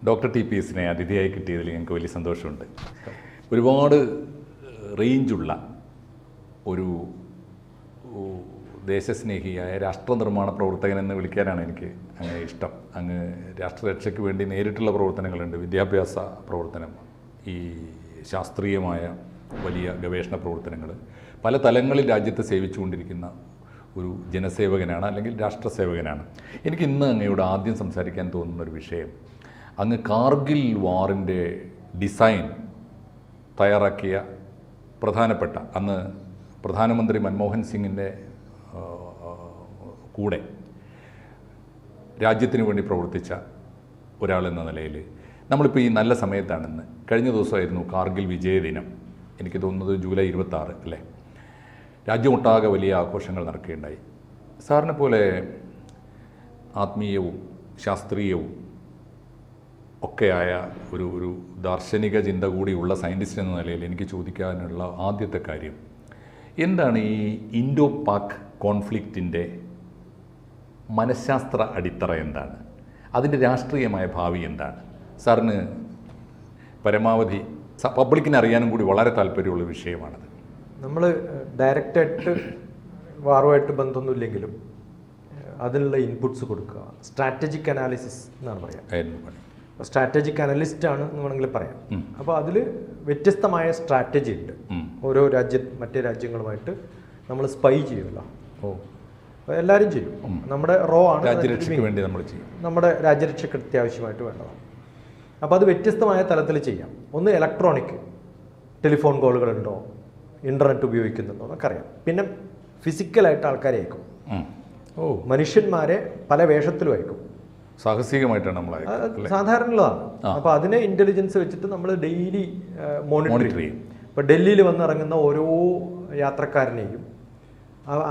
Doctor TPSനെ അതിഥിയായി കിട്ടിയതിൽ ഞങ്ങൾക്ക് വലിയ സന്തോഷമുണ്ട്. ഒരുപാട് റേഞ്ചുള്ള ഒരു ദേശസ്നേഹിയായ രാഷ്ട്രനിർമ്മാണ പ്രവർത്തകൻ എന്ന് വിളിക്കാനാണ് എനിക്ക് അങ്ങനെ ഇഷ്ടം. അങ്ങ് രാഷ്ട്രരക്ഷയ്ക്ക് വേണ്ടി നേരിട്ടുള്ള പ്രവർത്തനങ്ങളുണ്ട്, വിദ്യാഭ്യാസ പ്രവർത്തനം, ഈ ശാസ്ത്രീയമായ വലിയ ഗവേഷണ പ്രവർത്തനങ്ങൾ, പല തലങ്ങളിൽ രാജ്യത്തെ സേവിച്ചുകൊണ്ടിരിക്കുന്ന ഒരു ജനസേവകനാണ്, അല്ലെങ്കിൽ രാഷ്ട്രസേവകനാണ്. എനിക്ക് ഇന്ന് അങ്ങയോട് ആദ്യം സംസാരിക്കാൻ തോന്നുന്ന ഒരു വിഷയം, അങ്ങ് കാർഗിൽ വാറിൻ്റെ ഡിസൈൻ തയ്യാറാക്കിയ പ്രധാനപ്പെട്ട, അന്ന് പ്രധാനമന്ത്രി മൻമോഹൻ സിംഗിൻ്റെ കൂടെ രാജ്യത്തിന് വേണ്ടി പ്രവർത്തിച്ച ഒരാളെന്ന നിലയിൽ നമ്മളിപ്പോൾ ഈ നല്ല സമയത്താണെന്ന്, കഴിഞ്ഞ ദിവസമായിരുന്നു കാർഗിൽ വിജയദിനം, എനിക്ക് തോന്നുന്നത് ജൂലൈ 26 അല്ലേ, രാജ്യമൊട്ടാകെ വലിയ ആഘോഷങ്ങൾ നടക്കുകയുണ്ടായി. സാറിനെ പോലെ ആത്മീയവും ശാസ്ത്രീയവും ഒക്കെയായ ഒരു ദാർശനിക ചിന്ത കൂടിയുള്ള സയൻറ്റിസ്റ്റ് എന്ന നിലയിൽ എനിക്ക് ചോദിക്കാനുള്ള ആദ്യത്തെ കാര്യം, എന്താണ് ഈ ഇൻഡോ പാക് കോൺഫ്ലിക്റ്റിൻ്റെ മനഃശാസ്ത്ര അടിത്തറ എന്താണ്, അതിൻ്റെ രാഷ്ട്രീയമായ ഭാവി എന്താണ്? സാറിന് പരമാവധി പബ്ലിക്കിനെ അറിയാനും കൂടി വളരെ താല്പര്യമുള്ള വിഷയമാണത്. നമ്മൾ ഡയറക്റ്റായിട്ട് വാറുമായിട്ട് ബന്ധമൊന്നുമില്ലെങ്കിലും അതിനുള്ള ഇൻപുട്സ് കൊടുക്കുക, സ്ട്രാറ്റജിക് അനാലിസിസ് എന്നാണ് പറയാം. സ്ട്രാറ്റജിക് അനലിസ്റ്റാണ് എന്ന് വേണമെങ്കിൽ പറയാം. അപ്പോൾ അതിൽ വ്യത്യസ്തമായ സ്ട്രാറ്റജി ഉണ്ട്. ഓരോ മറ്റേ രാജ്യങ്ങളുമായിട്ട് നമ്മൾ സ്പൈ ചെയ്യുമല്ലോ. എല്ലാവരും ചെയ്യും. നമ്മുടെ റോ ആണ് രാജ്യരക്ഷയ്ക്ക് വേണ്ടി നമ്മൾ ചെയ്യും, നമ്മുടെ രാജ്യരക്ഷയ്ക്ക് അത്യാവശ്യമായിട്ട് വേണ്ടതാണ്. അപ്പോൾ അത് വ്യത്യസ്തമായ തലത്തിൽ ചെയ്യാം. ഒന്ന് ഇലക്ട്രോണിക്, ടെലിഫോൺ കോളുകളുണ്ടോ, ഇൻ്റർനെറ്റ് ഉപയോഗിക്കുന്നുണ്ടോ എന്നൊക്കെ അറിയാം. പിന്നെ ഫിസിക്കലായിട്ട് ആൾക്കാരെ അയക്കും, മനുഷ്യന്മാരെ പല വേഷത്തിലും അയക്കും. സാഹസികമായിട്ടാണ് നമ്മൾ സാധാരണയുള്ളതാണ്. അപ്പോൾ അതിനെ ഇൻ്റലിജൻസ് വെച്ചിട്ട് നമ്മൾ ഡെയിലി മോണിറ്റർ ചെയ്യും. ഇപ്പോൾ ഡൽഹിയിൽ വന്നിറങ്ങുന്ന ഓരോ യാത്രക്കാരനെയും,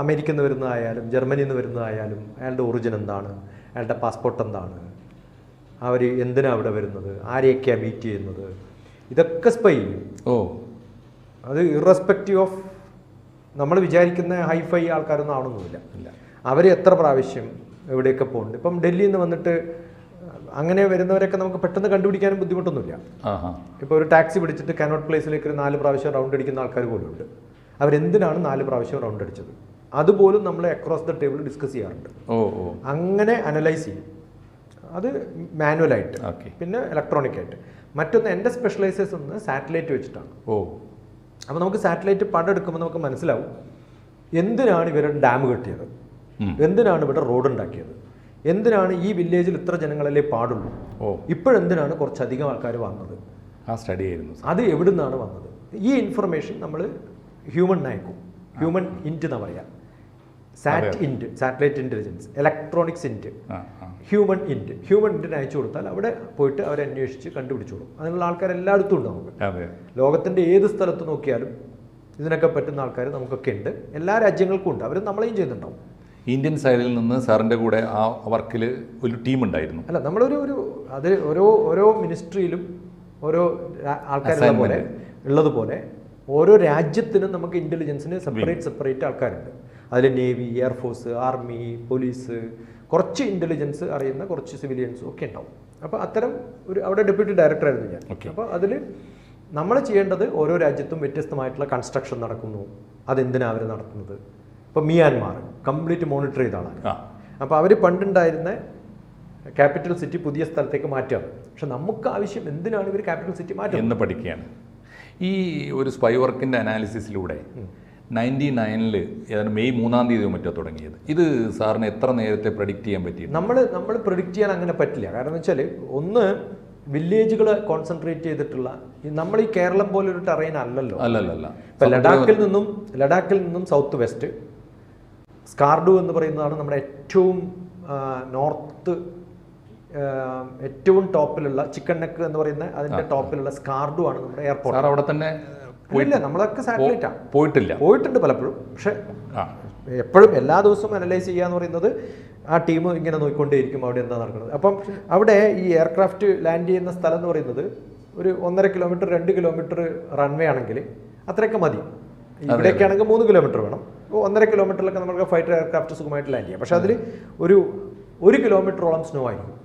അമേരിക്കയിൽ നിന്ന് വരുന്നതായാലും ജർമ്മനിയിൽ നിന്ന് വരുന്നതായാലും, അയാളുടെ ഒറിജിൻ എന്താണ്, അയാളുടെ പാസ്പോർട്ട് എന്താണ്, അവർ എന്തിനാണ് അവിടെ വരുന്നത്, ആരെയൊക്കെയാണ് മീറ്റ് ചെയ്യുന്നത്, ഇതൊക്കെ സ്പൈ ചെയ്യും. അത് ഇറസ്പെക്റ്റീവ് ഓഫ് നമ്മൾ വിചാരിക്കുന്ന ഹൈഫൈ ആൾക്കാരൊന്നും ആവണമെന്നില്ല. അവർ എത്ര പ്രാവശ്യം എവിടെയൊക്കെ പോകുന്നുണ്ട്. ഇപ്പം ഡൽഹിയിൽ നിന്ന് വന്നിട്ട് അങ്ങനെ വരുന്നവരൊക്കെ നമുക്ക് പെട്ടെന്ന് കണ്ടുപിടിക്കാനും ബുദ്ധിമുട്ടൊന്നുമില്ല. ഇപ്പോൾ ഒരു ടാക്സി പിടിച്ചിട്ട് കാനോട്ട് പ്ലേസിലേക്ക് ഒരു 4 പ്രാവശ്യം റൗണ്ട് അടിക്കുന്ന ആൾക്കാർ പോലും ഉണ്ട്. അവരെന്തിനാണ് 4 പ്രാവശ്യം റൗണ്ട് അടിച്ചത് അതുപോലും നമ്മൾ അക്രോസ് ദ ടേബിൾ ഡിസ്കസ് ചെയ്യാറുണ്ട്. അങ്ങനെ അനലൈസ് ചെയ്യും. അത് മാനുവലായിട്ട്, പിന്നെ ഇലക്ട്രോണിക് ആയിട്ട്. മറ്റൊന്ന് എൻ്റെ സ്പെഷ്യലൈസേഴ്സ് ഒന്ന് സാറ്റലൈറ്റ് വെച്ചിട്ടാണ്. അപ്പോൾ നമുക്ക് സാറ്റലൈറ്റ് പടം എടുക്കുമ്പോൾ നമുക്ക് മനസ്സിലാവും എന്തിനാണ് ഇവരുടെ ഡാം കെട്ടിയത്, എന്തിനാണ് ഇവിടെ റോഡ് ഉണ്ടാക്കിയത്, എന്തിനാണ് ഈ വില്ലേജിൽ ഇത്ര ജനങ്ങളല്ലേ പാടുള്ളൂ, ഇപ്പോഴെന്തിനാണ് കുറച്ചധികം ആൾക്കാർ വന്നത്, ആ സ്റ്റഡി ആയിരുന്നു. അത് എവിടെ നിന്നാണ് വന്നത്. ഈ ഇൻഫർമേഷൻ നമ്മൾ ഹ്യൂമൻ അയക്കും. ഹ്യൂമൻ ഇൻറ്റ് എന്നാ പറയാം. സാറ്റലൈറ്റ് ഇൻ്റലിജൻസ്, ഇലക്ട്രോണിക്സ് ഇൻറ്റ്, ഹ്യൂമൻ ഇൻറ്റിന് അയച്ചു കൊടുത്താൽ അവിടെ പോയിട്ട് അവരെ അന്വേഷിച്ച് കണ്ടുപിടിച്ചോളും. അതിനുള്ള ആൾക്കാർ എല്ലായിടത്തും ഉണ്ട്. നമുക്ക് ലോകത്തിൻ്റെ ഏത് സ്ഥലത്ത് നോക്കിയാലും ഇതിനൊക്കെ പറ്റുന്ന ആൾക്കാർ നമുക്കൊക്കെ ഉണ്ട്. എല്ലാ രാജ്യങ്ങൾക്കും ഉണ്ട്. അവർ നമ്മളെയും ചെയ്യുന്നുണ്ടാവും. ഇന്ത്യൻ സൈഡിൽ നിന്ന് സാറിൻ്റെ കൂടെ ആ വർക്കിൽ ഒരു ടീം ഉണ്ടായിരുന്നു. അല്ല, നമ്മളൊരു അത് ഓരോ മിനിസ്ട്രിയിലും ഓരോ ആൾക്കാരുള്ള പോലെ ഉള്ളതുപോലെ ഓരോ രാജ്യത്തിനും നമുക്ക് ഇൻ്റലിജൻസിന് സെപ്പറേറ്റ് ആൾക്കാരുണ്ട്. അതിൽ നേവി, എയർഫോഴ്സ്, ആർമി, പോലീസ്, കുറച്ച് ഇൻ്റലിജൻസ് അറിയുന്ന കുറച്ച് സിവിലിയൻസും ഒക്കെ ഉണ്ടാവും. അപ്പോൾ അത്തരം അവിടെ ഡെപ്യൂട്ടി ഡയറക്ടറായിരുന്നു ഞാൻ. അപ്പോൾ അതിൽ നമ്മൾ ചെയ്യേണ്ടത് ഓരോ രാജ്യത്തും വ്യത്യസ്തമായിട്ടുള്ള കൺസ്ട്രക്ഷൻ നടക്കുന്നു, അതെന്തിനാണ് അവർ നടത്തുന്നത്. ഇപ്പോൾ മിയാൻമാർ കംപ്ലീറ്റ് മോണിറ്റർ ചെയ്ത ആളാണ്. അപ്പോൾ അവർ പണ്ടുണ്ടായിരുന്ന ക്യാപിറ്റൽ സിറ്റി പുതിയ സ്ഥലത്തേക്ക് മാറ്റുകയാണ്. പക്ഷെ നമുക്ക് ആവശ്യം എന്തിനാണ് ഇവർ ക്യാപിറ്റൽ സിറ്റി മാറ്റുന്നത് എന്ന് പഠിക്കുകയാണ്. ഈ ഒരു സ്പൈ വർക്കിൻ്റെ അനാലിസിസിലൂടെ 99 ഏതാണ്ട് മെയ് 3 മറ്റോ തുടങ്ങിയത്. ഇത് സാറിന് എത്ര നേരത്തെ പ്രഡിക്റ്റ് ചെയ്യാൻ പറ്റി? നമ്മൾ പ്രഡിക്റ്റ് ചെയ്യാൻ അങ്ങനെ പറ്റില്ല. കാരണം എന്ന് വെച്ചാൽ ഒന്ന് വില്ലേജുകൾ കോൺസെൻട്രേറ്റ് ചെയ്തിട്ടുള്ള, നമ്മൾ ഈ കേരളം പോലൊരു ടെറൈൻ അല്ലല്ലോ. ഇപ്പം ലഡാക്കിൽ നിന്നും സൗത്ത് വെസ്റ്റ് സ്കാർഡു എന്ന് പറയുന്നതാണ് നമ്മുടെ ഏറ്റവും നോർത്ത്, ഏറ്റവും ടോപ്പിലുള്ള ചിക്കൻ നെക്ക് എന്ന് പറയുന്ന അതിൻ്റെ ടോപ്പിലുള്ള സ്കാർഡു ആണ് നമ്മുടെ എയർപോർട്ട്. അവിടെ തന്നെ ഇല്ല, നമ്മളൊക്കെ സാറ്റലൈറ്റാണ് പോയിട്ടുണ്ട് പലപ്പോഴും. പക്ഷെ എപ്പോഴും എല്ലാ ദിവസവും അനലൈസ് ചെയ്യുക എന്ന് പറയുന്നത് ആ ടീം ഇങ്ങനെ നോക്കിക്കൊണ്ടേയിരിക്കും അവിടെ എന്താ നടക്കുന്നത്. അപ്പം അവിടെ ഈ എയർക്രാഫ്റ്റ് ലാൻഡ് ചെയ്യുന്ന സ്ഥലം എന്ന് പറയുന്നത് ഒരു 1.5 കിലോമീറ്റർ 2 കിലോമീറ്റർ റൺവേ ആണെങ്കിൽ അത്രയൊക്കെ മതി. ഇവിടെയൊക്കെ ആണെങ്കിൽ 3 കിലോമീറ്റർ വേണം. അപ്പോൾ 1.5 കിലോമീറ്ററിലൊക്കെ നമുക്ക് ഫൈറ്റർ എയർക്രാഫ്റ്റ് സുഖമായിട്ട് ലാൻഡ് ചെയ്യാം. പക്ഷെ അതിൽ ഒരു കിലോമീറ്ററോളം സ്നോ ആയിരിക്കും.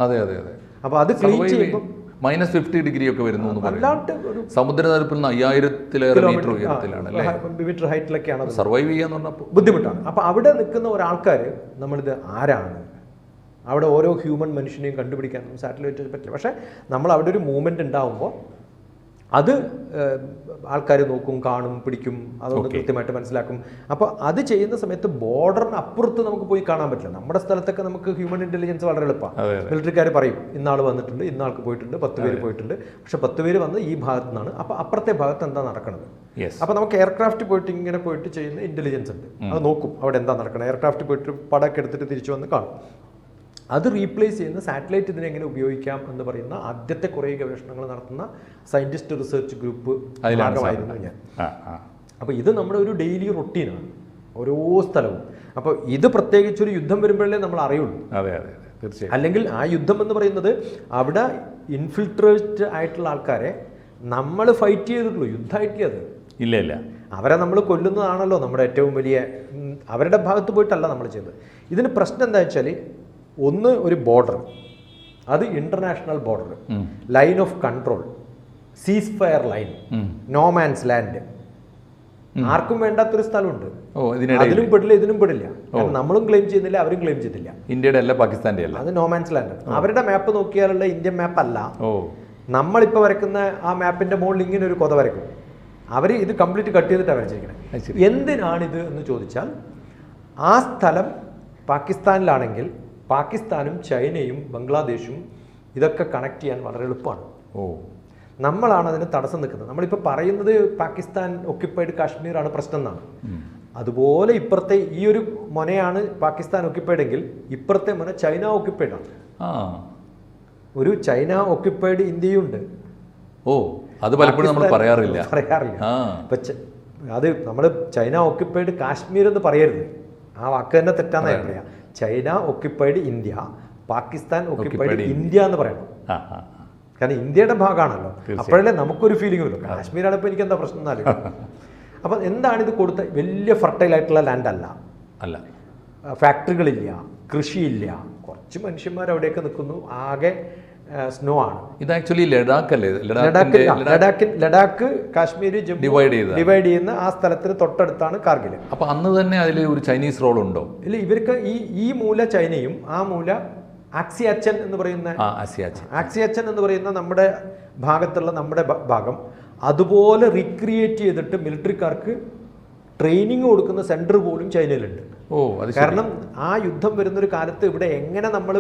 അതെ അതെ അതെ. അപ്പോൾ അത് ക്ലീൻ ചെയ്യുമ്പോൾ -50 ഡിഗ്രി ഒക്കെ വരുന്നു എന്ന് പറയുന്നു. അല്ലാണ്ട് ഒരു സമുദ്രനിരപ്പിൽ നിന്ന് 1000-ലേറെ മീറ്റർ ഉയരത്തിലാണ് അല്ലേ മീറ്റർ ഹൈറ്റിലൊക്കെയാണ് അത് സർവൈവ് ചെയ്യാന്ന് പറഞ്ഞപ്പോൾ ബുദ്ധിമുട്ടാണ്. അപ്പോൾ അവിടെ നിൽക്കുന്ന ഒരാൾക്കാർ നമ്മളിത് ആരാണ്, അവിടെ ഓരോ ഹ്യൂമൻ മനുഷ്യനെയും കണ്ടുപിടിക്കാനും സാറ്റലൈറ്റ് പറ്റില്ല. പക്ഷേ നമ്മൾ അവിടെ ഒരു മൂവ്മെൻറ്റ് ഉണ്ടാകുമ്പോൾ അത് ആൾക്കാർ നോക്കും, കാണും, പിടിക്കും, അതൊന്ന് കൃത്യമായിട്ട് മനസ്സിലാക്കും. അപ്പോൾ അത് ചെയ്യുന്ന സമയത്ത് ബോർഡറിന് അപ്പുറത്ത് നമുക്ക് പോയി കാണാൻ പറ്റില്ല. നമ്മുടെ സ്ഥലത്തൊക്കെ നമുക്ക് ഹ്യൂമൻ ഇൻ്റലിജൻസ് വളരെ എളുപ്പമാണ്. മിലിറ്ററിക്കാർ പറയും ഇന്നാൾ വന്നിട്ടുണ്ട്, ഇന്നാൾക്ക് പോയിട്ടുണ്ട്, 10 പേര് പോയിട്ടുണ്ട്. പക്ഷെ 10 പേര് വന്ന് ഈ ഭാഗത്തു നിന്നാണ്. അപ്പോൾ അപ്പുറത്തെ ഭാഗത്ത് എന്താ നടക്കുന്നത്? അപ്പോൾ നമുക്ക് എയർക്രാഫ്റ്റ് പോയിട്ട് ഇങ്ങനെ പോയിട്ട് ചെയ്യുന്ന ഇൻ്റലിജൻസ് ഉണ്ട്. അത് നോക്കും അവിടെ എന്താ നടക്കുന്നത്. എയർക്രാഫ്റ്റ് പോയിട്ട് പടമൊക്കെ എടുത്തിട്ട് തിരിച്ചു വന്ന് കാണും. അത് റീപ്ലേസ് ചെയ്യുന്ന സാറ്റലൈറ്റ് ഇതിനെ എങ്ങനെ ഉപയോഗിക്കാം എന്ന് പറയുന്ന ആദ്യത്തെ കുറേ ഗവേഷണങ്ങൾ നടത്തുന്ന സയൻറ്റിസ്റ്റ് റിസർച്ച് ഗ്രൂപ്പ് ഭാഗമായിരുന്നു ഞാൻ. അപ്പോൾ ഇത് നമ്മുടെ ഒരു ഡെയിലി റൊട്ടീനാണ് ഓരോ സ്ഥലവും. അപ്പോൾ ഇത് പ്രത്യേകിച്ച് ഒരു യുദ്ധം വരുമ്പോഴേ നമ്മൾ അറിയുള്ളൂ. അതെ അതെ തീർച്ചയായും. അല്ലെങ്കിൽ ആ യുദ്ധം എന്ന് പറയുന്നത് അവിടെ ഇൻഫിൽട്രേറ്റ് ആയിട്ടുള്ള ആൾക്കാരെ നമ്മൾ ഫൈറ്റ് ചെയ്തിട്ടുള്ളൂ, യുദ്ധമായിട്ടില്ല. അത് ഇല്ല ഇല്ല, അവരെ നമ്മൾ കൊല്ലുന്നതാണല്ലോ നമ്മുടെ ഏറ്റവും വലിയ, അവരുടെ ഭാഗത്ത് പോയിട്ടല്ല നമ്മൾ ചെയ്തത്. ഇതിന് പ്രശ്നം എന്താ വെച്ചാൽ, ഒന്ന് ഒരു ബോർഡർ, അത് international border, line of control, ceasefire line, no man's land, ആർക്കും വേണ്ടാത്തൊരു സ്ഥലമുണ്ട്. അതിലും പെടില്ല ഇതിനും പെടില്ല. നമ്മളും ക്ലെയിം ചെയ്യുന്നില്ല, അവരും ക്ലെയിം ചെയ്തില്ല. ഇന്ത്യയുടെ അല്ല, പാകിസ്ഥാന്റെ അല്ല, അത് നോ മാൻസ് ലാൻഡ്. അവരുടെ മാപ്പ് നോക്കിയാലുള്ള ഇന്ത്യൻ മാപ്പ് അല്ല. നമ്മളിപ്പോൾ വരയ്ക്കുന്ന ആ മാപ്പിന്റെ മുകളിൽ ഇങ്ങനെ ഒരു കൊത വരയ്ക്കും. അവർ ഇത് കംപ്ലീറ്റ് കട്ട് ചെയ്തിട്ടാണ് വരച്ചിരിക്കുന്നത്. എന്തിനാണിത് എന്ന് ചോദിച്ചാൽ, ആ സ്ഥലം പാകിസ്ഥാനിലാണെങ്കിൽ പാകിസ്ഥാനും ചൈനയും ബംഗ്ലാദേശും ഇതൊക്കെ കണക്ട് ചെയ്യാൻ വളരെ എളുപ്പമാണ്. നമ്മളാണ് അതിന് തടസ്സം നിൽക്കുന്നത്. നമ്മളിപ്പോൾ പറയുന്നത് പാകിസ്ഥാൻ ഒക്യുപ്പൈഡ് കാശ്മീരാണ് പ്രശ്നം എന്നാണ്. അതുപോലെ ഇപ്പുറത്തെ ഈ ഒരു മൊനയാണ് പാകിസ്ഥാൻ ഒക്യുപ്പൈഡ് എങ്കിൽ ഇപ്പുറത്തെ മൊന ചൈന ഒക്യുപ്പൈഡ് ആണ്. ഒരു ചൈന ഒക്യുപ്പൈഡ് ഇന്ത്യയുണ്ട്. അത് പലപ്പോഴും നമ്മൾ പറയാറില്ല. അത് നമ്മൾ ചൈന ഒക്യുപ്പൈഡ് കാശ്മീർ എന്ന് പറയരുത്, ആ വാക്ക് തന്നെ തെറ്റാന്നായി പറയാം. China occupied India, Pakistan occupied India എന്ന് പറയണം. കാരണം ഇന്ത്യയുടെ ഭാഗമാണല്ലോ. അപ്പോഴല്ലേ നമുക്കൊരു ഫീലിംഗ് വരും. കാശ്മീരാണിപ്പോൾ എനിക്ക് എന്താ പ്രശ്നം എന്നാലും. അപ്പം എന്താണ് ഇത് കൊടുത്ത? വലിയ ഫർട്ടൈൽ ആയിട്ടുള്ള ലാൻഡ് അല്ല, ഫാക്ടറികളില്ല, കൃഷിയില്ല, കുറച്ച് മനുഷ്യന്മാർ അവിടെയൊക്കെ നിൽക്കുന്നു, ആകെ സ്നോ ആണ്. ഇത് ആക്ച്വലി ലഡാക്ക് അല്ലേ? ലഡാക്ക് കാശ്മീർ ഡിവൈഡ് ചെയ്യുന്ന ആ സ്ഥലത്തിന് തൊട്ടടുത്താണ് കാർഗിൽ. അപ്പൊ അന്ന് തന്നെ അതിൽ ഒരു ചൈനീസ് റോൾ ഉണ്ടോ? ഇല്ല, ഇവർക്ക് ഈ മൂല ചൈനയും ആ മൂല ആക്സിയാച്ചൻ എന്ന് പറയുന്ന ആക്സിയാച്ചൻ എന്ന് പറയുന്ന നമ്മുടെ ഭാഗത്തുള്ള നമ്മുടെ ഭാഗം അതുപോലെ റീക്രിയേറ്റ് ചെയ്തിട്ട് മിലിറ്ററിക്കാർക്ക് ട്രെയിനിങ് കൊടുക്കുന്ന സെന്റർ പോലും ചൈനയിലുണ്ട്. കാരണം ആ യുദ്ധം വരുന്നൊരു കാലത്ത് ഇവിടെ എങ്ങനെ നമ്മൾ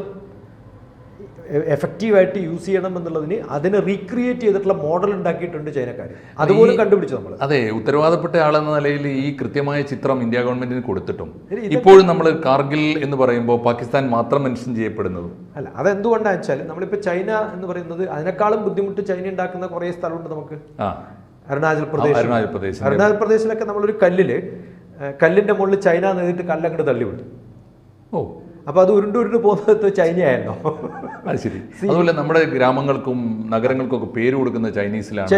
എഫക്റ്റീവായിട്ട് യൂസ് ചെയ്യണം എന്നുള്ളതിന് അതിനെ റീക്രിയേറ്റ് ചെയ്തിട്ടുള്ള മോഡൽ ഉണ്ടാക്കിയിട്ടുണ്ട് ചൈനക്കാർ. അതുപോലെ കണ്ടുപിടിച്ചു നമ്മൾ. അതെ, ഉത്തരവാദപ്പെട്ട ആളെന്ന നിലയിൽ ഈ കൃത്യമായ ചിത്രം ഇന്ത്യ ഗവൺമെന്റിന് കൊടുത്തിട്ടും ഇപ്പോഴും നമ്മൾ കാർഗിൽ എന്ന് പറയുമ്പോൾ പാകിസ്ഥാൻ മാത്രം മെൻഷൻ ചെയ്യപ്പെടുന്നതും അല്ല. അതെന്തുകൊണ്ടാണെന്ന് വെച്ചാൽ നമ്മളിപ്പോൾ ചൈന എന്ന് പറയുന്നത് അതിനേക്കാളും ബുദ്ധിമുട്ട് ചൈന ഉണ്ടാക്കുന്ന കുറേ സ്ഥലമുണ്ട് നമുക്ക്. അരുണാചൽ പ്രദേശിലൊക്കെ നമ്മളൊരു കല്ലിന്റെ മുകളിൽ ചൈന നേരിട്ട് കല്ലങ്ങോട്ട് തള്ളിവിടും. അപ്പൊ അത് ഉരുണ്ട് പോകുന്നത് ചൈനയായല്ലോ. അത് ശരി. അതുപോലെ നമ്മുടെ ഗ്രാമങ്ങൾക്കും നഗരങ്ങൾക്കും ഒക്കെ പേര് കൊടുക്കുന്ന ചൈനീസിലാണ്.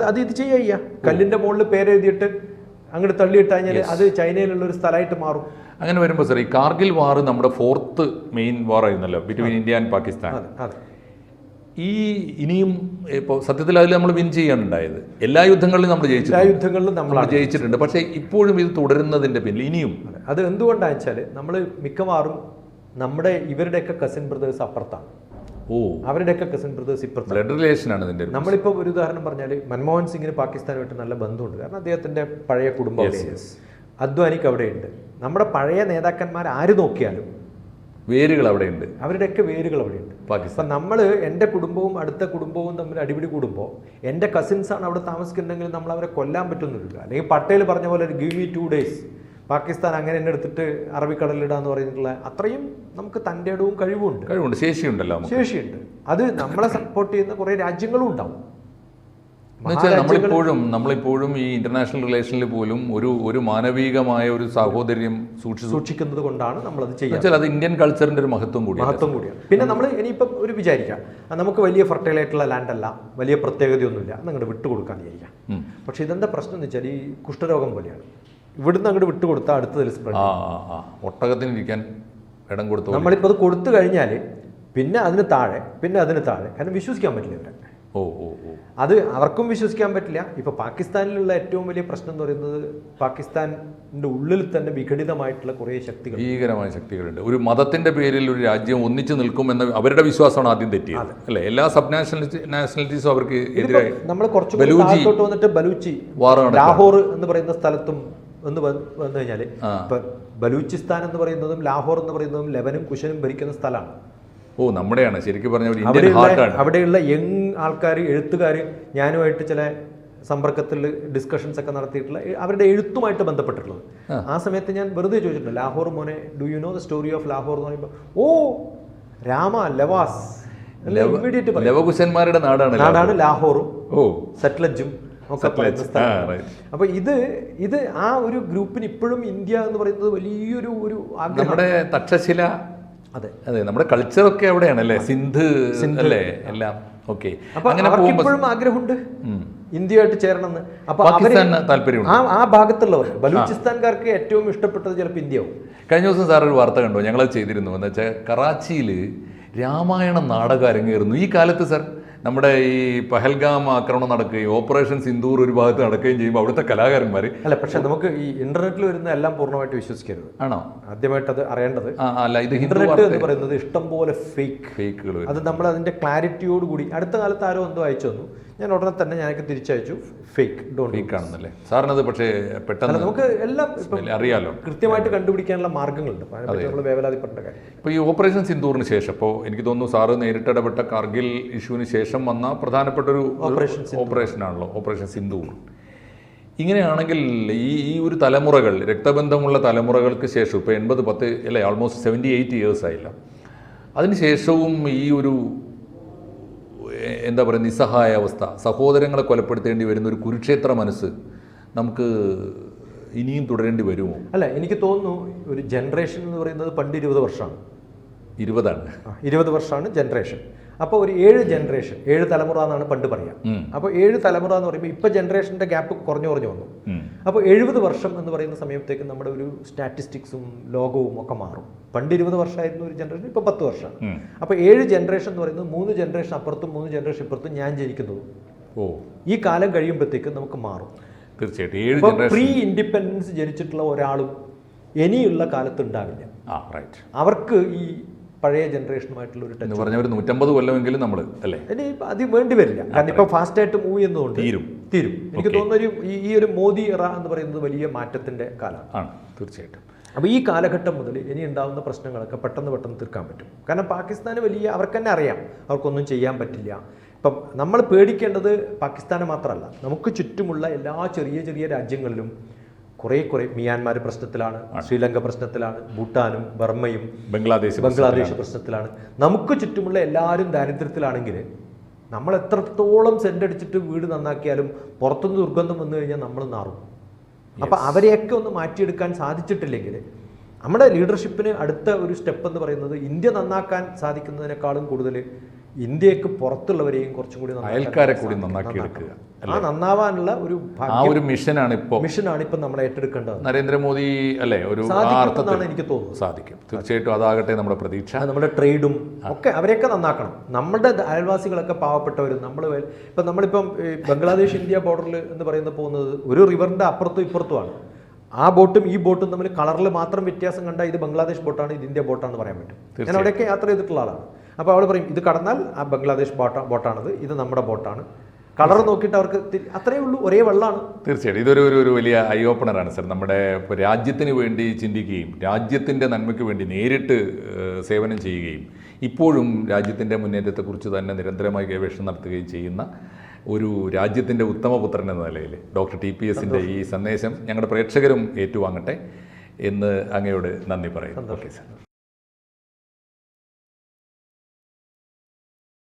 അത് ഇത് ചെയ്യാ, കല്ലിന്റെ മുകളിൽ പേരെഴുതിയിട്ട് അങ്ങോട്ട് തള്ളിയിട്ട് കഴിഞ്ഞാൽ അത് ചൈനയിലുള്ള ഒരു സ്ഥലമായിട്ട് മാറും. അങ്ങനെ വരുമ്പോൾ സാർ, ഈ കാർഗിൽ വാർ നമ്മുടെ 4th മെയിൻ വാർ ആയിരുന്നല്ലോ ബിറ്റ്വീൻ ഇന്ത്യ ആൻഡ് പാകിസ്ഥാൻ. ഈ ഇനിയും ഇപ്പോൾ സത്യത്തിൽ അതിൽ നമ്മൾ വിൻ ചെയ്യാനുണ്ടായത്. എല്ലാ യുദ്ധങ്ങളിലും നമ്മൾ ജയിച്ചിട്ടുണ്ട്. പക്ഷേ ഇപ്പോഴും ഇത് തുടരുന്നതിൻ്റെ പിന്നിൽ ഇനിയും അത് എന്തുകൊണ്ടാണെന്ന് വെച്ചാൽ നമ്മൾ മിക്കവാറും ഇവരുടെയൊക്കെ കസിൻ ബ്രദേഴ്സ് അപ്പുറത്താണ്. അവരുടെയൊക്കെ കസിൻ ബ്രദേഴ്സ് ഇപ്പുറത്ത്. ബ്ലഡ് റിലേഷനാണ് ഇതിൻ്റെ. നമ്മളിപ്പോൾ ഒരു ഉദാഹരണം പറഞ്ഞാൽ മൻമോഹൻ സിംഗിന് പാകിസ്ഥാനുമായിട്ട് നല്ല ബന്ധമുണ്ട്. കാരണം അദ്ദേഹത്തിൻ്റെ പഴയ കുടുംബം, അദ്വാനിക്ക് അവിടെയുണ്ട്. നമ്മുടെ പഴയ നേതാക്കന്മാർ ആര് നോക്കിയാലും വേരുകൾ അവിടെയുണ്ട്, അവരുടെയൊക്കെ വേരുകൾ അവിടെയുണ്ട്. അപ്പം നമ്മൾ എൻ്റെ കുടുംബവും അടുത്ത കുടുംബവും തമ്മിൽ അടിപിടി കൂടുമ്പോൾ എൻ്റെ കസിൻസാണ് അവിടെ താമസിക്കുന്നുണ്ടെങ്കിൽ നമ്മൾ അവരെ കൊല്ലാൻ പറ്റുന്നില്ല. അല്ലെങ്കിൽ പട്ടേൽ പറഞ്ഞ പോലെ ഗിവ് മീ 2 days, പാകിസ്ഥാൻ അങ്ങനെ എന്നെ എടുത്തിട്ട് അറബിക്കടലിടാന്ന് പറഞ്ഞിട്ടുള്ള അത്രയും നമുക്ക് തൻ്റെ ഇടവും കഴിവുണ്ട്, ശേഷിയുണ്ട്. അത് നമ്മളെ സപ്പോർട്ട് ചെയ്യുന്ന കുറേ രാജ്യങ്ങളും ഉണ്ടാവും. നമ്മളിപ്പോഴും ഈ ഇന്റർനാഷണൽ റിലേഷനിൽ പോലും ഒരു മാനവികമായ ഒരു സാഹോദര്യം സൂക്ഷിക്കുന്നത് കൊണ്ടാണ് നമ്മളത് ചെയ്യുന്നത്. അത് ഇന്ത്യൻ കൾച്ചറിന്റെ ഒരു മഹത്വം കൂടിയാണ്. പിന്നെ നമ്മൾ ഇനിയിപ്പം ഒരു വിചാരിക്കാം, നമുക്ക് വലിയ ഫെർട്ടൈൽ ആയിട്ടുള്ള ലാൻഡ് അല്ല, വലിയ പ്രത്യേകതയൊന്നുമില്ല, അങ്ങോട്ട് വിട്ടുകൊടുക്കാൻ വിചാരിക്കാം. പക്ഷെ ഇതെന്താ പ്രശ്നം എന്ന് വെച്ചാൽ ഈ കുഷ്ഠരോഗം പോലെയാണ്. ഇവിടുന്ന് അങ്ങോട്ട് വിട്ടുകൊടുത്താൽ അടുത്തതിൽ സ്പ്രെഡ്. ഒട്ടകത്തിന് ഇരിക്കാൻ ഇടം കൊടുത്തു. നമ്മളിപ്പോൾ അത് കൊടുത്തു കഴിഞ്ഞാൽ പിന്നെ അതിന് താഴെ, പിന്നെ അതിന് താഴെ. കാരണം വിശ്വസിക്കാൻ പറ്റില്ല ഇവരെ. ഓ ഓ ഓ അത് അവർക്കും വിശ്വസിക്കാൻ പറ്റില്ല. ഇപ്പോൾ പാകിസ്ഥാനിലുള്ള ഏറ്റവും വലിയ പ്രശ്നം എന്ന് പറയുന്നത് പാകിസ്ഥാനിൻ്റെ ഉള്ളിൽ തന്നെ വിഘടിതമായിട്ടുള്ള കുറേ ശക്തികൾ, ഭീകരമായ ശക്തികളുണ്ട്. ഒരു മതത്തിന്റെ പേരിൽ ഒരു രാജ്യം ഒന്നിച്ചു നിൽക്കുമെന്ന അവരുടെ വിശ്വാസമാണ് ആദ്യം തെറ്റിയത് അല്ലേ? എല്ലാ സബ് നാഷണലിറ്റീസും അവർക്ക് എതിരായി. നമ്മൾ കുറച്ച് താഴത്തോട്ട് വന്നിട്ട് ബലൂച്ചി ലാഹോർ എന്ന് പറയുന്ന സ്ഥലത്തും എന്ന് വന്നു കഴിഞ്ഞാൽ ഇപ്പൊ ബലൂചിസ്ഥാൻ എന്ന് പറയുന്നതും ലാഹോർ എന്ന് പറയുന്നതും ലെബനും കുശനും ഭരിക്കുന്ന സ്ഥലമാണ്. ഓ, നമ്മുടെയാണ് ശരിക്കും പറഞ്ഞ ഇന്ത്യൻ ഹാർട്ടാണ്. അവിടെയുള്ള യങ് ആൾക്കാർ, എഴുത്തുകാർ, ഞാനുമായിട്ട് ചില സമ്പർക്കത്തിൽ ഡിസ്കഷൻസ് ഒക്കെ നടത്തിയിട്ടുള്ള അവരുടെ എഴുത്തുമായിട്ട് ബന്ധപ്പെട്ടിട്ടുള്ളത്. ആ സമയത്ത് ഞാൻ വെറുതെ ചോദിച്ചിട്ടുണ്ട്, ലാഹോർ മോനെ, do you know the story of Lahore എന്ന് പറയുമ്പോൾ ഓ രാമ ലവാസ്, ഇമ്മീഡിയറ്റ് ലവകുശന്മാരുടെ നാടാണ് ലാഹോറും ഓ സറ്റ്ലജും ഒക്കെ. അപ്പൊ ഇത് ആ ഒരു ഗ്രൂപ്പിന് ഇപ്പോഴും ഇന്ത്യ എന്ന് പറയുന്നത് വലിയൊരു ആഗ്രഹം. നമ്മുടെ തക്ഷശില, അതെ അതെ, നമ്മുടെ കൾച്ചറൊക്കെ അവിടെയാണ് അല്ലേ? സിന്ധ് അല്ലേ എല്ലാം. ഓക്കെ, അങ്ങനെ ഇപ്പോഴും ആഗ്രഹമുണ്ട് ഇന്ത്യയായിട്ട് ചേരണമെന്ന്. അപ്പൊ താല്പര്യമുണ്ട് ആ ഭാഗത്തുള്ളവർ, ബലൂചിസ്ഥാൻകാർക്ക് ഏറ്റവും ഇഷ്ടപ്പെട്ടത് ചിലപ്പോൾ ഇന്ത്യയാവും. കഴിഞ്ഞ ദിവസം സാർ ഒരു വാർത്ത കണ്ടോ? ഞങ്ങളത് ചെയ്തിരുന്നു. എന്ന് വെച്ചാൽ കറാച്ചിയിൽ രാമായണ നാടകം അരങ്ങേറുന്നു ഈ കാലത്ത് സാർ. നമ്മുടെ ഈ പഹൽഗാം ആക്രമണം നടക്കുകയും ഓപ്പറേഷൻ സിന്ദൂർ ഒരു ഭാഗത്ത് നടക്കുകയും ചെയ്യുമ്പോൾ അവിടുത്തെ കലാകാരന്മാർ അല്ല, പക്ഷെ നമുക്ക് ഈ ഇന്റർനെറ്റിൽ വരുന്ന എല്ലാം പൂർണ്ണമായിട്ട് വിശ്വസിക്കരുത്. ആണോ? ആദ്യമായിട്ട് അത് അറിയേണ്ടത് അല്ല, ഇത് ഇന്റർനെറ്റ് എന്ന് പറയുന്നത് ഇഷ്ടം പോലെ ഫേക്കുകൾ. അത് നമ്മൾ അതിന്റെ ക്ലാരിറ്റിയോട് കൂടി, അടുത്ത കാലത്ത് ആരോ എന്തോ അയച്ചു തന്നു, ഞാൻ ഉടനെ തന്നെ ഞാനൊക്കെ തിരിച്ചയച്ചു, ഫേക്ക് ആണെന്നല്ലേ സാറിനത്. പക്ഷേ പെട്ടെന്ന് നമുക്ക് എല്ലാം അറിയാലോ, കൃത്യമായിട്ട് കണ്ടുപിടിക്കാനുള്ള മാർഗ്ഗങ്ങളുണ്ട്. നമ്മൾ വേവലാതിപ്പെട്ട കാര്യം. ഇപ്പോൾ ഈ ഓപ്പറേഷൻ സിന്ദൂറിന് ശേഷം, ഇപ്പോൾ എനിക്ക് തോന്നുന്നു സാറ് നേരിട്ടിടപെട്ട കാർഗിൽ ഇഷ്യൂവിന് ശേഷം വന്ന പ്രധാനപ്പെട്ട ഒരു ഓപ്പറേഷനാണല്ലോ ഓപ്പറേഷൻ സിന്ദൂർ. ഇങ്ങനെയാണെങ്കിൽ ഈ ഒരു തലമുറകൾ, രക്തബന്ധമുള്ള തലമുറകൾക്ക് ശേഷം, ഇപ്പോൾ 80 അല്ലേ, ഓൾമോസ്റ്റ് 78 ഇയേഴ്സ് ആയില്ല, അതിനുശേഷവും ഈ ഒരു എന്താ പറയുക നിസ്സഹായ അവസ്ഥ, സഹോദരങ്ങളെ കൊലപ്പെടുത്തേണ്ടി വരുന്ന ഒരു കുരുക്ഷേത്ര മനസ്സ് നമുക്ക് ഇനിയും തുടരേണ്ടി വരുമോ? അല്ല, എനിക്ക് തോന്നുന്നു ഒരു ജനറേഷൻ എന്ന് പറയുന്നത് പണ്ട് 20 വർഷമാണ്. 20 വർഷമാണ് ജനറേഷൻ. അപ്പോൾ ഒരു 7 ജനറേഷൻ, 7 തലമുറ എന്നാണ് പണ്ട് പറയാം. അപ്പോൾ 7 തലമുറ എന്ന് പറയുമ്പോൾ ഇപ്പോൾ ജനറേഷൻ്റെ ഗ്യാപ്പ് കുറഞ്ഞു വന്നു. അപ്പോൾ 70 വർഷം എന്ന് പറയുന്ന സമയത്തേക്ക് നമ്മുടെ ഒരു സ്റ്റാറ്റിസ്റ്റിക്സും ലോകവും ഒക്കെ മാറും. പണ്ട് 20 വർഷമായിരുന്നു ഒരു ജനറേഷൻ, ഇപ്പോൾ 10 വർഷം. അപ്പോൾ 7 ജനറേഷൻ എന്ന് പറയുന്നത് 3 ജനറേഷൻ അപ്പുറത്തും 3 ജനറേഷൻ ഇപ്പുറത്തും ഞാൻ ജനിക്കുന്നതും. ഈ കാലം കഴിയുമ്പോഴത്തേക്ക് നമുക്ക് മാറും. തീർച്ചയായിട്ടും പ്രീ ഇൻഡിപെൻഡൻസ് ജനിച്ചിട്ടുള്ള ഒരാളും ഇനിയുള്ള കാലത്ത് ഉണ്ടാവില്ല. അവർക്ക് ഈ പഴയ ജനറേഷനുമായിട്ടുള്ള ഒരു ടച്ച് പറഞ്ഞ ഒരു 150 കൊല്ലമെങ്കിലും നമ്മൾ അല്ലേ, ഇനി അത് വേണ്ടി വരില്ല. കാരണം ഇപ്പൊ ഫാസ്റ്റായിട്ട് മൂവ് ചെയ്യുന്നതുകൊണ്ട് തീരും. എനിക്ക് തോന്നുന്നു ഈ ഒരു മോദി എറ എന്ന് പറയുന്നത് വലിയ മാറ്റത്തിന്റെ കാലമാണ്. തീർച്ചയായിട്ടും. അപ്പോൾ ഈ കാലഘട്ടം മുതൽ ഇനി ഉണ്ടാകുന്ന പ്രശ്നങ്ങളൊക്കെ പെട്ടെന്ന് തീർക്കാൻ പറ്റും. കാരണം പാകിസ്ഥാന് അവർക്ക് തന്നെ അറിയാം അവർക്കൊന്നും ചെയ്യാൻ പറ്റില്ല. ഇപ്പം നമ്മൾ പേടിക്കേണ്ടത് പാകിസ്ഥാനെ മാത്രമല്ല, നമുക്ക് ചുറ്റുമുള്ള എല്ലാ ചെറിയ രാജ്യങ്ങളിലും കുറേ മ്യാൻമാർ പ്രശ്നത്തിലാണ്, ശ്രീലങ്ക പ്രശ്നത്തിലാണ്, ഭൂട്ടാനും ബർമ്മയും ബംഗ്ലാദേശ് പ്രശ്നത്തിലാണ്. നമുക്ക് ചുറ്റുമുള്ള എല്ലാവരും ദാരിദ്ര്യത്തിലാണെങ്കിൽ നമ്മൾ എത്രത്തോളം സെന്റ് അടിച്ചിട്ട് വീട് നന്നാക്കിയാലും പുറത്തുനിന്ന് ദുർഗന്ധം വന്നു കഴിഞ്ഞാൽ നമ്മൾ നാറും. അപ്പം അവരെയൊക്കെ ഒന്ന് മാറ്റിയെടുക്കാൻ സാധിച്ചിട്ടില്ലെങ്കിൽ നമ്മുടെ ലീഡർഷിപ്പിന് അടുത്ത ഒരു സ്റ്റെപ്പ് എന്ന് പറയുന്നത് ഇന്ത്യ നന്നാക്കാൻ സാധിക്കുന്നതിനേക്കാളും കൂടുതൽ ഇന്ത്യക്ക് പുറത്തുള്ളവരെയും കുറച്ചും കൂടി അയൽക്കാരെ കൂടി നന്നാക്കിയെടുക്കുക. ആ നന്നാവാനുള്ള ഒരു മിഷനാണ് ഇപ്പം നമ്മൾ ഏറ്റെടുക്കേണ്ടത്. നരേന്ദ്രമോദി അല്ലേ ഒരു സാധിക്കുമെന്നാണ് എനിക്ക് തോന്നുന്നത്. സാധിക്കും, തീർച്ചയായിട്ടും അതാകട്ടെ നമ്മുടെ പ്രതീക്ഷ. നമ്മുടെ ട്രേഡും ഒക്കെ അവരെയൊക്കെ നന്നാക്കണം. നമ്മുടെ അയൽവാസികളൊക്കെ പാവപ്പെട്ടവരും നമ്മളിപ്പം ബംഗ്ലാദേശ് ഇന്ത്യ ബോർഡറിൽ എന്ന് പറയുന്ന പോകുന്നത് ഒരു റിവറിന്റെ അപ്പുറത്തും ഇപ്പുറത്തുമാണ്. ആ ബോട്ടും ഈ ബോട്ടും തമ്മിൽ കളറിൽ മാത്രം വ്യത്യാസം കണ്ടാൽ ഇത് ബംഗ്ലാദേശ് ബോട്ടാണ്, ഇത് ഇന്ത്യ ബോട്ടാണെന്ന് പറയാൻ പറ്റും. ഞാൻ അവിടെയൊക്കെ യാത്ര ചെയ്തിട്ടുള്ള ആളാണ്. അപ്പോൾ അവൾ പറയും ഇത് കടന്നാൽ ആ ബംഗ്ലാദേശ് ബോട്ടാണിത്, ഇത് നമ്മുടെ ബോട്ടാണ്. കളർ നോക്കിയിട്ട് അവർക്ക് അത്രയേ ഉള്ളൂ, ഒരേ വെള്ളമാണ്. തീർച്ചയായിട്ടും ഇതൊരു വലിയ ഐ ഓപ്പണറാണ് സർ. നമ്മുടെ ഇപ്പോൾ രാജ്യത്തിന് വേണ്ടി ചിന്തിക്കുകയും രാജ്യത്തിൻ്റെ നന്മയ്ക്ക് വേണ്ടി നേരിട്ട് സേവനം ചെയ്യുകയും ഇപ്പോഴും രാജ്യത്തിൻ്റെ മുന്നേറ്റത്തെക്കുറിച്ച് തന്നെ നിരന്തരമായി ഗവേഷണം നടത്തുകയും ചെയ്യുന്ന ഒരു രാജ്യത്തിൻ്റെ ഉത്തമപുത്രൻ എന്ന നിലയിൽ ഡോക്ടർ TPSൻ്റെ ഈ സന്ദേശം ഞങ്ങളുടെ പ്രേക്ഷകരും ഏറ്റുവാങ്ങട്ടെ എന്ന് അങ്ങയോട് നന്ദി പറയുന്നു. Okay sir.